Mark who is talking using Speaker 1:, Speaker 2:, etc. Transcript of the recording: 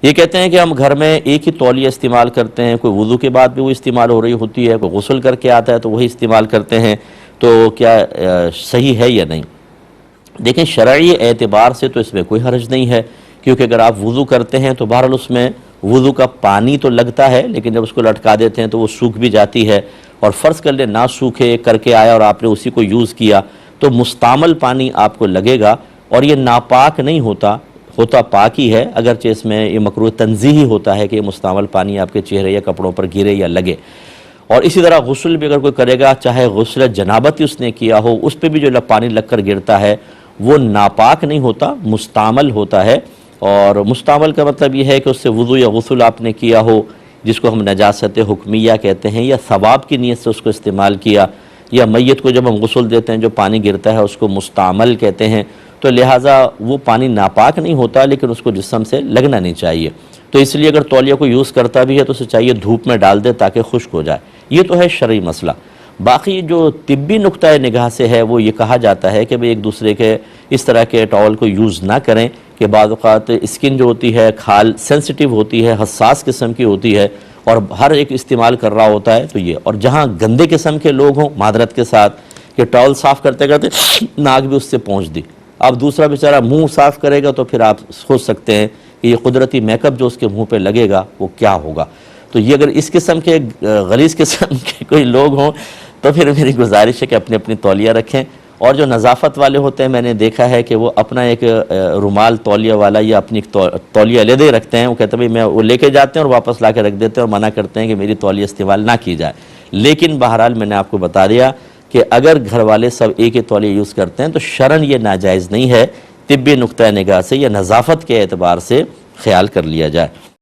Speaker 1: ये कहते हैं कि हम घर में एक ही तौलिया इस्तेमाल करते हैं, कोई वुज़ू के बाद भी वो इस्तेमाल हो रही होती है, कोई गुस्ल करके आता है तो वही इस्तेमाल करते हैं, तो क्या सही है या नहीं। देखें, शरई एतबार से तो इसमें कोई हर्ज नहीं है, क्योंकि अगर आप वुज़ू करते हैं तो बहरहाल उसमें वुज़ू का पानी तो लगता है, लेकिन जब उसको लटका देते हैं तो वो सूख भी जाती है। और फ़र्ज़ कर ले ना सूखे करके आया और आपने उसी को यूज़ किया तो मुस्तामल पानी आपको लगेगा, और ये नापाक नहीं होता, होता पाक ही है, अगरचे इसमें ये मकरूह तंज़ीही होता है कि ये मुस्तामल पानी आपके चेहरे या कपड़ों पर गिरे या लगे। और इसी तरह गुस्ल भी अगर कोई करेगा, चाहे गुस्ल जनाबत ही उसने किया हो, उस पर भी जो पानी लग कर गिरता है वो नापाक नहीं होता, मुस्तामल होता है। और मुस्तामल का मतलब ये है कि उससे वुज़ू या गुस्ल आपने किया हो, जिसको हम नजासत हुक्मिया कहते हैं, या सवाब की नीयत से उसको इस्तेमाल किया, या मैयत को जब हम गुस्ल देते हैं जो पानी गिरता है उसको मुस्तामल कहते हैं, तो लिहाजा वो पानी नापाक नहीं होता, लेकिन उसको जिस्म से लगना नहीं चाहिए। तो इसलिए अगर तौलिया को यूज़ करता भी है तो उसे चाहिए धूप में डाल दे ताकि खुश्क हो जाए। ये तो है शरई मसला। बाकी जो तिब्बी नुक्ता निगाह से है वो ये कहा जाता है कि भाई एक दूसरे के इस तरह के टॉवल को यूज़ ना करें, कि बाद औक़ात स्किन जो होती है खाल सेंसिटिव होती है, हसास किस्म की होती है, और हर एक इस्तेमाल कर रहा होता है। तो ये, और जहाँ गंदे किस्म के लोग हों मादरत के साथ कि टॉवल साफ़ करते करते नाक भी उससे पहुँच दी, अब दूसरा बेचारा मुंह साफ़ करेगा तो फिर आप सोच सकते हैं कि ये कुदरती मेकअप जो उसके मुंह पे लगेगा वो क्या होगा। तो ये अगर इस किस्म के गलीज़ किस्म के कोई लोग हों तो फिर मेरी गुजारिश है कि अपनी अपनी तौलिया रखें। और जो नज़ाफ़त वाले होते हैं, मैंने देखा है कि वो अपना एक रुमाल तौलिया वाला या अपनी तौलिया अलग रखते हैं। वो कहते हैं भाई मैं वो लेके जाते हैं और वापस ला के रख देते हैं, और मना करते हैं कि मेरी तौलिया इस्तेमाल ना की जाए। लेकिन बहरहाल मैंने आपको बता दिया कि अगर घर वाले सब एक ही तौलिया यूज़ करते हैं तो शरन ये नाजायज़ नहीं है, तिब्बी नुक्ता निगाह से या नज़ाफ़त के एतबार से ख्याल कर लिया जाए।